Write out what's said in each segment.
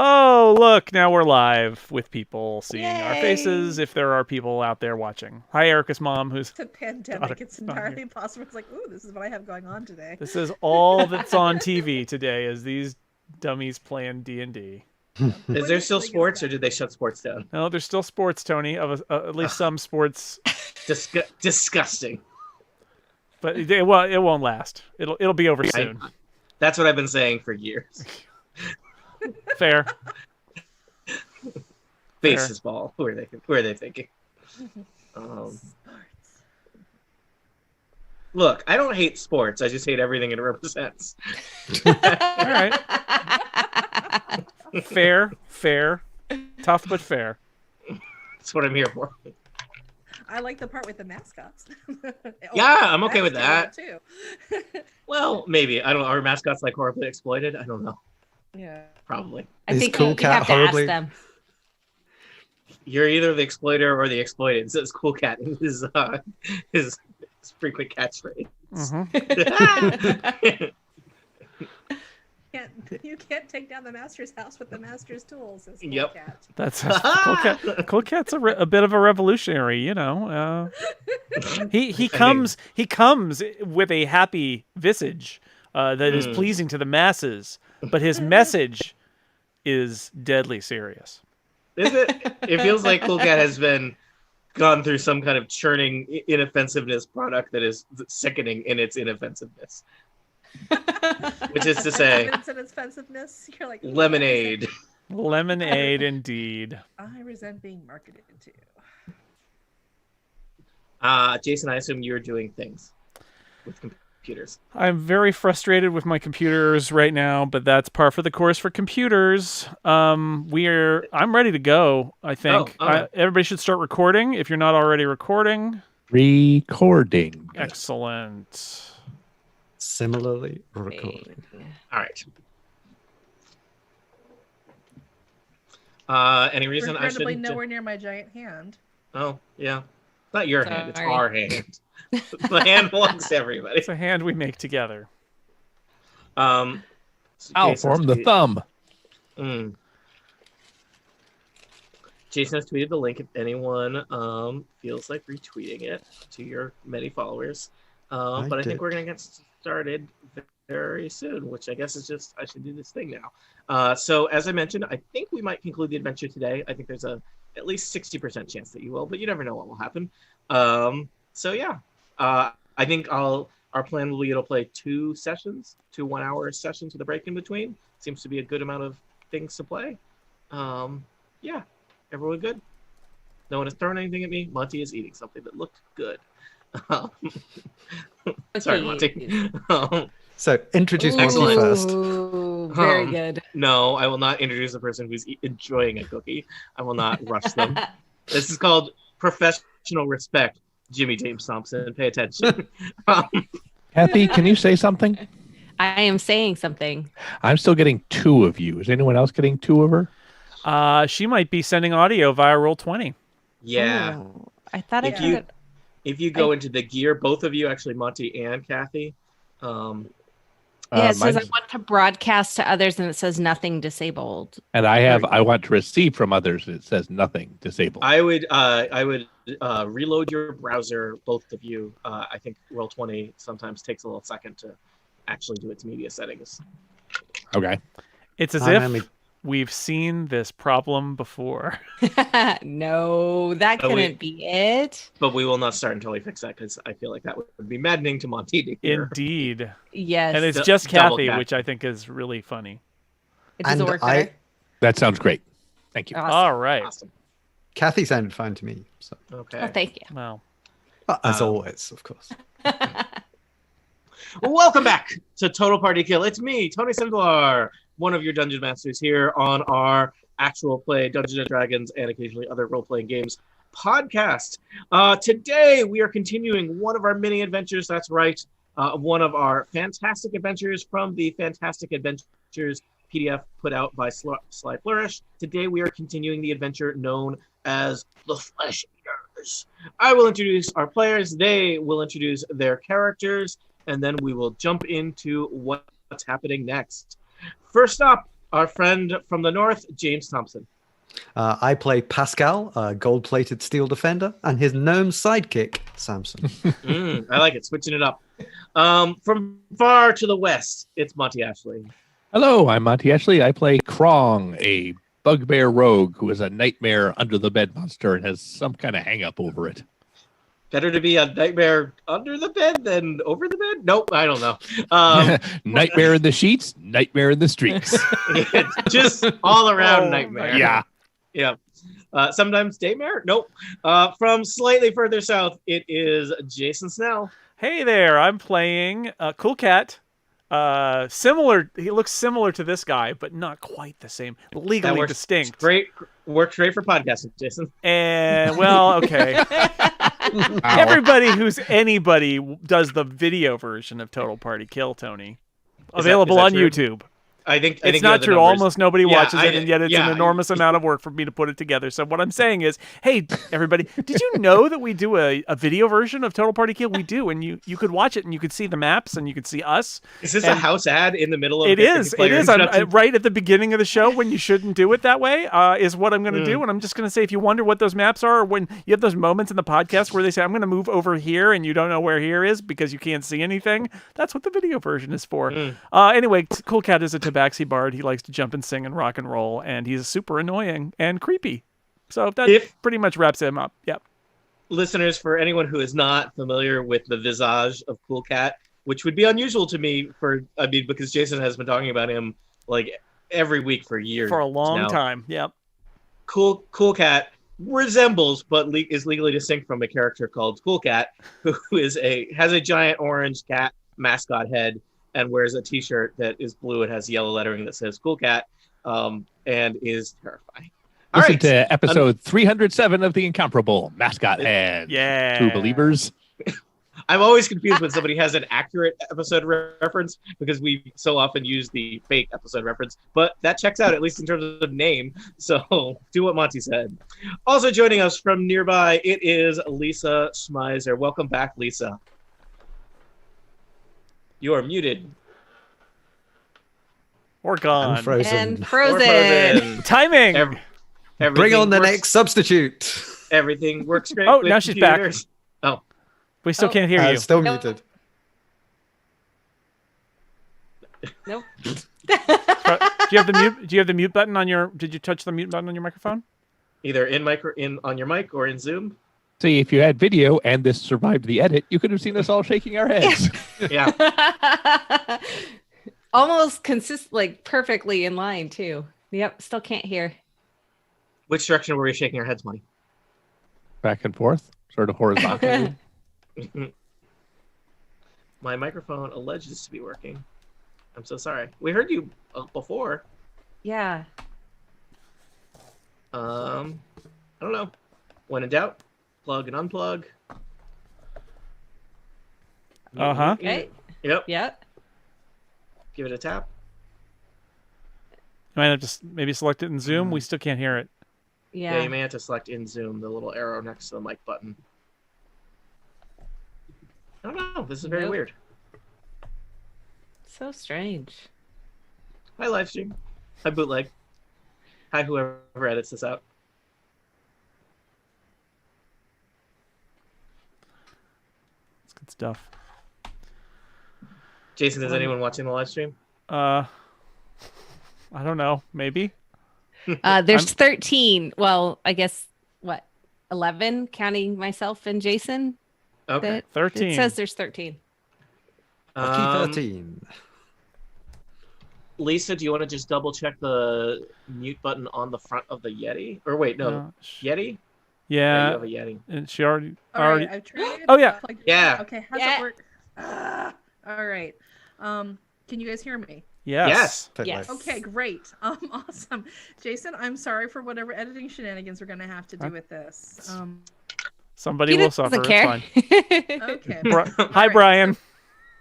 Oh, look, now we're live with people seeing our Yay! faces if there are people out there watching. Hi, Erica's mom, who's It's a pandemic. It's entirely possible. It's like, ooh, this is what I have going on today. This is all that's on TV today is these dummies playing D&D. Is there still sports, or did they shut sports down? No, there's still sports, Tony, at least some sports. Disgusting. But it won't last. It'll be over soon. That's what I've been saying for years. Fair. Baseball. Who are they thinking? Look, I don't hate sports. I just hate everything it represents. All right. Fair. Tough, but fair. That's what I'm here for. I like the part with the mascots. Yeah, I'm okay with that. Too. Well, maybe. I don't know. Are mascots like horribly exploited? I don't know. Yeah. Probably. I think Cool you Cat have to horribly... ask them. You're either the exploiter or the exploited. It says Cool Cat in his frequent catchphrase. Mm-hmm. You can't take down the master's house with the master's tools. Says Cool Yep. Cat. That's Cool Cat's a bit of a revolutionary, you know. He comes with a happy visage that is pleasing to the masses, but his message is deadly serious. Is it? It feels like Cool Cat has gone through some kind of churning inoffensiveness product that is sickening in its inoffensiveness. Which is to say, offensiveness. You're like lemonade. Lemonade, indeed. I resent being marketed to. Jason, I assume you're doing things with computers. I'm very frustrated with my computers right now, but that's par for the course for computers. I'm ready to go, I think. Everybody should start recording if you're not already recording. Recording. Excellent. Similarly recording. All right. Any reason I Regrettably shouldn't? nowhere near my giant hand. Oh, yeah. Not your hand. It's our hand. The hand belongs to everybody. It's a hand we make together. I'll form the thumb. Jason has tweeted the link if anyone feels like retweeting it to your many followers. But I think we're going to get started very soon, which I guess is just, I should do this thing now. So as I mentioned, I think we might conclude the adventure today. I think there's at least 60% chance that you will, but you never know what will happen. So yeah, I think our plan will be to play 2 1-hour sessions with a break in between. Seems to be a good amount of things to play. Yeah, everyone good? No one has thrown anything at me. Monty is eating something that looked good. Sorry, Monty. So introduce Monty first. Very good. No, I will not introduce a person who's enjoying a cookie. I will not rush them. This is called professional respect. Jimmy James Thompson, pay attention. Kathy, can you say something? I am saying something. I'm still getting 2 of you. Is anyone else getting 2 of her? She might be sending audio via Roll20. Yeah. Oh, I thought I could. If you go into the gear, both of you, actually, Monty and Kathy. It says I want to broadcast to others, and it says nothing disabled. And I want to receive from others, and it says nothing disabled. I would reload your browser, both of you. I think Roll20 sometimes takes a little second to actually do its media settings. Okay. It's as if we've seen this problem before. No, that couldn't be it. But we will not start until we fix that, because I feel like that would be maddening to Monty to hear. Indeed. Yes. And it's just Kathy, which I think is really funny. It doesn't work better. That sounds great. Thank you. Awesome. All right. Awesome. Kathy sounded fine to me. So. Okay. Oh, thank you. Well, as always, of course. Welcome back to Total Party Kill. It's me, Tony Sindelar, one of your Dungeon Masters here on our actual play Dungeons & Dragons and occasionally other role-playing games podcast. Today, we are continuing one of our mini adventures. That's right. One of our fantastic adventures from the Fantastic Adventures PDF put out by Sly Flourish. Today, we are continuing the adventure known as The Flesh Eaters. I will introduce our players. They will introduce their characters, and then we will jump into what's happening next. First up, our friend from the north, James Thompson. I play Pascal, a gold-plated steel defender, and his gnome sidekick, Samson. I like it, switching it up. From far to the west, it's Monty Ashley. Hello, I'm Monty Ashley. I play Krong, a bugbear rogue who is a nightmare under the bed monster and has some kind of hang-up over it. Better to be a nightmare under the bed than over the bed? Nope, I don't know. Nightmare in the sheets, nightmare in the streets. Just all around nightmare. Yeah. Yeah. Sometimes daymare? Nope. From slightly further south, it is Jason Snell. Hey there, I'm playing Cool Cat. Similar. He looks similar to this guy, but not quite the same. Legally distinct. Great. Works great for podcasting, Jason. And well, okay. Everybody who's anybody does the video version of Total Party Kill, Tony. Available on true? YouTube. I think it's not true. Almost nobody watches it, and yet it's an enormous amount amount of work for me to put it together. So what I'm saying is, hey, everybody, did you know that we do a video version of Total Party Kill? We do, and you could watch it, and you could see the maps, and you could see us. Is this a house ad in the middle of it? Is. It is. Right at the beginning of the show when you shouldn't do it that way is what I'm going to do, and I'm just going to say, if you wonder what those maps are, or when you have those moments in the podcast where they say, I'm going to move over here, and you don't know where here is because you can't see anything, that's what the video version is for. Anyway, Cool Cat is a tabaxi bard. He likes to jump and sing and rock and roll, and he's super annoying and creepy. So that pretty much wraps him up. Yep. Listeners, for anyone who is not familiar with the visage of Cool Cat, which would be unusual to me because Jason has been talking about him like every week for years. For a long time. Yep. Cool Cat resembles, but is legally distinct from a character called Cool Cat, who has a giant orange cat mascot head and wears a t-shirt that is blue and has yellow lettering that says Cool Cat, and is terrifying. Listen to episode 307 of The Incomparable Mascot Head. Yeah. True believers. I'm always confused when somebody has an accurate episode reference because we so often use the fake episode reference, but that checks out, at least in terms of name. So do what Monty said. Also joining us from nearby, it is Lisa Schmeiser. Welcome back, Lisa. You are muted. Or gone. And frozen. And frozen. Timing. Bring on the next substitute. Everything works great. Oh, now she's back. Oh. We still can't hear you. Still muted. Nope. Do you have the mute button on your? Did you touch the mute button on your microphone? Either on your mic or in Zoom. See, if you had video and this survived the edit, you could have seen us all shaking our heads. Yeah. Almost perfectly in line too. Yep. Still can't hear. Which direction were we shaking our heads, Monty? Back and forth, sort of horizontally. My microphone alleges to be working. I'm so sorry. We heard you before. Yeah. I don't know. When in doubt, plug and unplug. Uh-huh. Okay. Yep. Give it a tap. You might have to maybe select it in Zoom. We still can't hear it. Yeah, you may have to select in Zoom, the little arrow next to the mic button. I don't know. This is very weird. So strange. Hi, Livestream. Hi, Bootleg. Hi, whoever edits this out. It's good stuff. Jason, is anyone watching the live stream? I don't know. Maybe. There's 13. Well, I guess 11, counting myself and Jason. Okay. 13. It says there's 13. Lucky 13. Lisa, do you want to just double check the mute button on the front of the Yeti? Or wait, no. Yeti? Yeah. You have a Yeti. And she already. Right, I've tried it. Oh yeah. Yeah. Okay. How's it work? All right. Can you guys hear me? Yes. Yes. Okay, great. Awesome. Jason, I'm sorry for whatever editing shenanigans we're gonna have to do with this. Somebody will suffer. Doesn't care. It's fine. Okay. Hi, Brian.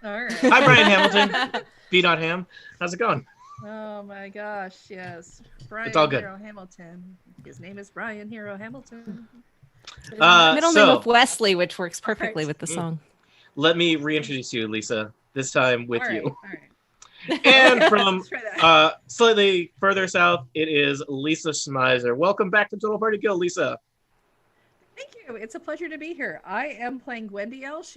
All right. Hi, Brian Hamilton. B.Ham. How's it going? Oh my gosh, yes. Brian It's all good. Hero Hamilton. His name is Brian Hero Hamilton. Middle name of Wesley, which works perfectly with the song. Let me reintroduce you, Lisa. This time with you. All right. And from Let's try that. slightly further south, it is Lisa Schmeiser. Welcome back to Total Party Kill, Lisa. Thank you. It's a pleasure to be here. I am playing Gwendiel. She